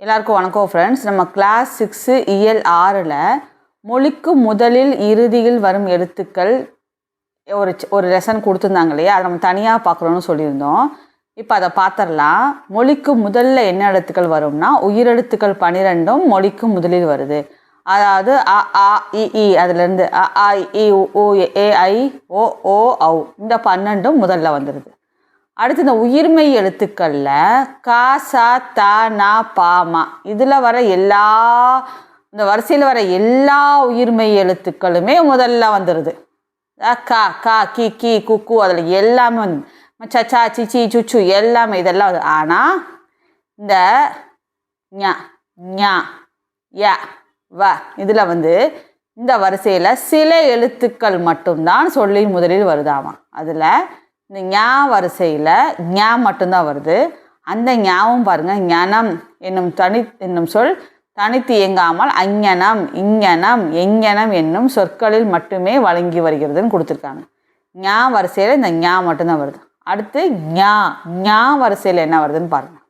எல்லாருக்கும் வணக்கம் ஃப்ரெண்ட்ஸ். நம்ம கிளாஸ் 6 இயல் 6ல் மொழிக்கு முதலில் இறுதியில் வரும் எழுத்துக்கள் ஒரு லெசன் கொடுத்துருந்தாங்க இல்லையா, அதை நம்ம தனியாக பார்க்குறோன்னு சொல்லியிருந்தோம். இப்போ அதை பார்த்துடலாம். மொழிக்கு முதல்ல என்ன எழுத்துக்கள் வரும்னா உயிரெழுத்துக்கள் 12ம் மொழிக்கு முதலில் வருது. அதாவது அ ஆ இ ஈ, அதுலேருந்து அ ஆ இ உ ஏ ஐ ஓ ஓ ஔ, இந்த 12ம் முதல்ல வந்துடுது. அடுத்து இந்த உயிர்மெய் எழுத்துக்களில் க ச த ந ப ம, இதில் வர இந்த வரிசையில் வர எல்லா உயிர்மெய் எழுத்துக்களுமே முதல்ல வந்துடுது. க க கி கி குக்கு, அதில் எல்லாமே வந்து சச்சா சிச்சி சுச்சு எல்லாமே இதெல்லாம் வந்து. ஆனால் இந்த ஞ ஞ ய வ, இதில் வந்து இந்த வரிசையில் சில எழுத்துக்கள் மட்டும்தான் சொல்லின் முதலில் வருதாமா. அதில் இந்த ஞா வரிசையில் ஞா மட்டும்தான் வருது. அந்த ஞாவும் பாருங்கள், ஞனம் என்னும் சொல் தனித்து இயங்காமல் அஞ்ஞனம் இஞ்ஞனம் எஞ்ஞனம் என்னும் சொற்களில் மட்டுமே வழங்கி வருகிறதுன்னு கொடுத்துருக்காங்க. ஞா வரிசையில் இந்த ஞா மட்டும்தான் வருது. அடுத்து ஞா வரிசையில் என்ன வருதுன்னு பாருங்கள்.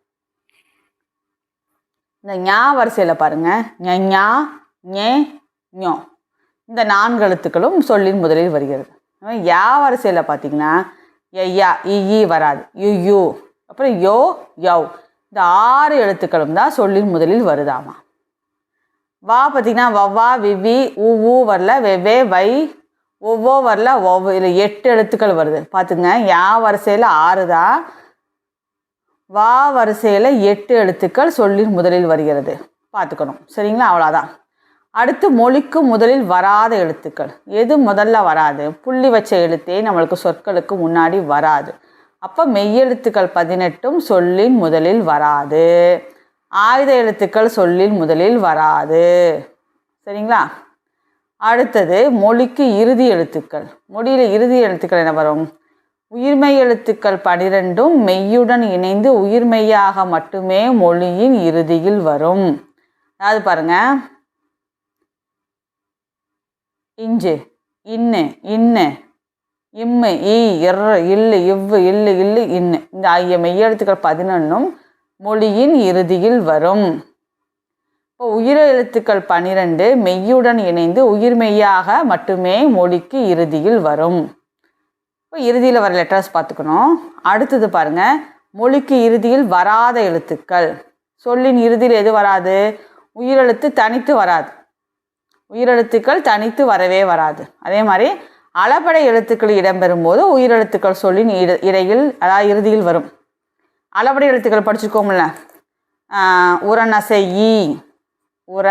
இந்த ஞா வரிசையில் பாருங்கள், ஞா ஞே ஞோ, இந்த 4 எழுத்துக்களும் சொல்லின் முதலில் வருகிறது. யா வரிசையில் பார்த்தீங்கன்னா யா இ வராது, யு, அப்புறம் யோ யவ், இந்த 6 எழுத்துக்களும் தான் சொல்லின் முதலில் வருதாமா. வா பார்த்தீங்கன்னா வவ்வா விவி ஊ வரல, வெவ்வே வை ஒவ்வொ வரல, இதில் 8 எழுத்துக்கள் வருது பார்த்துங்க. யா வரிசையில் 6 தான், வா வரிசையில் 8 எழுத்துக்கள் சொல்லின் முதலில் வருகிறது பார்த்துக்கணும், சரிங்களா? அவ்வளோதான். அடுத்து மொழிக்கு முதலில் வராத எழுத்துக்கள் எது முதல்ல வராது? புள்ளி வச்ச எழுத்தே நம்மளுக்கு சொற்களுக்கு முன்னாடி வராது. அப்போ மெய்யெழுத்துக்கள் 18ம் சொல்லின் முதலில் வராது. ஆயுத எழுத்துக்கள் சொல்லின் முதலில் வராது, சரிங்களா? அடுத்தது மொழிக்கு இறுதி எழுத்துக்கள். மொழியில் இறுதி எழுத்துக்கள் என்ன வரும்? உயிர்மெய் எழுத்துக்கள் 12ம் மெய்யுடன் இணைந்து உயிர்மெய்யாக மட்டுமே மொழியின் இறுதியில் வரும். அதாவது பாருங்க, இஞ்சு இன்னு இன்னு இம்மு ஈ எர்ற இல்லு இவ்வு இல்லு இல்லு இன்னு, இந்த ஆகிய மெய்யெழுத்துக்கள் 11ம் மொழியின் இறுதியில் வரும். இப்போ உயிர் எழுத்துக்கள் 12 மெய்யுடன் இணைந்து உயிர்மெய்யாக மட்டுமே மொழிக்கு இறுதியில் வரும். இப்போ இறுதியில் வர லெட்டர்ஸ் பார்த்துக்கணும். அடுத்தது பாருங்கள், மொழிக்கு இறுதியில் வராத எழுத்துக்கள். சொல்லின் இறுதியில் எது வராது? உயிரெழுத்து தனித்து வராது. உயிரெழுத்துக்கள் தனித்து வரவே வராது. அதே மாதிரி அளபடை எழுத்துக்கள் இடம்பெறும் போது உயிரெழுத்துக்கள் சொல்லின் இடையில், அதாவது இறுதியில் வரும். அளபடை எழுத்துக்கள் படிச்சுக்கோம்ல, உரநசை ஈ, உர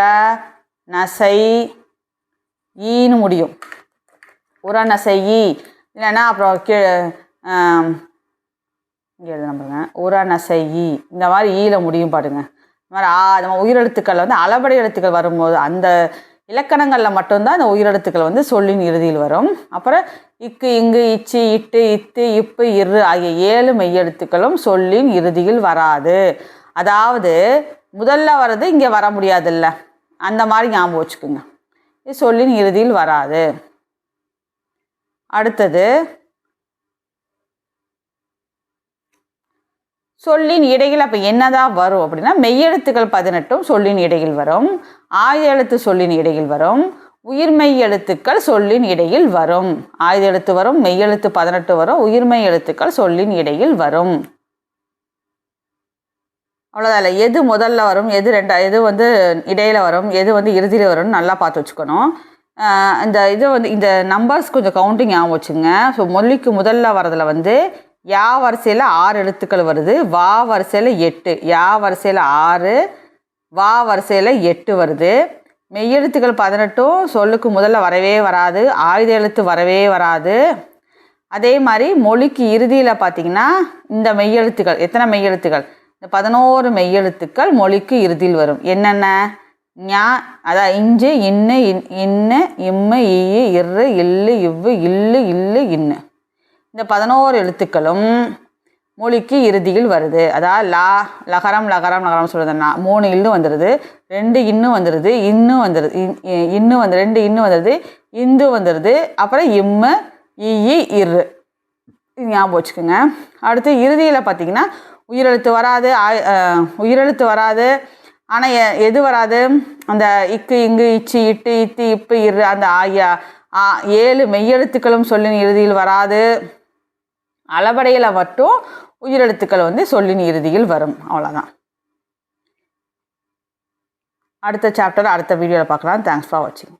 நசை ஈன்னு முடியும். உரநசை ஈ இல்லைன்னா அப்புறம் இங்கே எழுதுன பாருங்க, உரநசை ஈ, இந்த மாதிரி ஈல முடியும் பாருங்க. இந்த மாதிரி நம்ம உயிரெழுத்துக்கள் வந்து அளபடை எழுத்துக்கள் வரும்போது அந்த இலக்கணங்களில் மட்டும்தான் இந்த உயிரெழுத்துக்கள் வந்து சொல்லின் இறுதியில் வரும். அப்புறம் இக்கு இங்கு இச்சு இட்டு இத்து இப்பு இரு ஆகிய 7 மெய்யெழுத்துக்களும் சொல்லின் இறுதியில் வராது. அதாவது முதல்ல வர்றது இங்கே வர முடியாதுல்ல, அந்த மாதிரி ஞாபகம் வச்சுக்கோங்க. இது சொல்லின் இறுதியில் வராது. அடுத்தது சொல்லின் இடையில் அப்போ என்னதான் வரும் அப்படின்னா, மெய்யெழுத்துக்கள் 18ம் சொல்லின் இடையில் வரும். ஆயுத எழுத்து சொல்லின் இடையில் வரும். உயிர்மெய் எழுத்துக்கள் சொல்லின் இடையில் வரும். ஆயுத எழுத்து வரும், மெய்யெழுத்து 18 வரும், உயிர்மெய் எழுத்துக்கள் சொல்லின் இடையில் வரும். அவ்வளோதான். இல்லை எது முதல்ல வரும், எது வந்து இடையில வரும், எது வந்து இறுதியில் வரும்னு நல்லா பார்த்து வச்சுக்கணும். இந்த நம்பர்ஸ் கொஞ்சம் கவுண்டிங் ஞாபகம் வச்சுங்க. ஸோ மொழிக்கு முதல்ல வரதில் வந்து யா வரிசையில் 6 எழுத்துக்கள் வருது, வா வரிசையில் 8, யா வரிசையில் 6, வா வரிசையில் 8 வருது. மெய்யெழுத்துக்கள் 18ம் சொல்லுக்கு முதல்ல வரவே வராது, ஆயுத எழுத்து வரவே வராது. அதே மாதிரி மொழிக்கு இறுதியில் பார்த்திங்கன்னா இந்த மெய்யெழுத்துக்கள், எத்தனை மெய்யெழுத்துக்கள்? இந்த 11 மெய்யெழுத்துக்கள் மொழிக்கு இறுதியில் வரும். என்னென்ன? ஞா, அதான் இஞ்சு இன்னு இன்னு இம்மு ஈ இரு இல்லு இவ்வு இல்லு இல்லு இன்னு, இந்த 11 எழுத்துக்களும் மொழிக்கு இறுதியில் வருது. அதாவது லகரம் லகரம் லகரம் சொல்லுதுன்னா 3 இல்லு வந்துடுது, 2 இன்னும் வந்துடுது, இன்னும் வந்துடுது, இன்னும் வந்து 2 இன்னும் வந்துடுது, இந்து வந்துடுது, அப்புறம் இம்மு ஈ இரு, இது ஞாபகம் வச்சுக்கோங்க. அடுத்து இறுதியில் பார்த்திங்கன்னா உயிரெழுத்து வராது, ஆனால் எது வராது, அந்த இக்கு இங்கு இச்சு இட்டு இத்து இப்பு இரு அந்த 7 மெய்யெழுத்துக்களும் சொல்லின் இறுதியில் வராது. அளபடையில் மட்டும் உயிரெழுத்துக்கள் வந்து சொல்லின் இறுதியில் வரும். அவ்வளோதான். அடுத்த சாப்டர் அடுத்த வீடியோவில் பார்க்கலாம். தேங்க்ஸ் ஃபார் வாட்சிங்.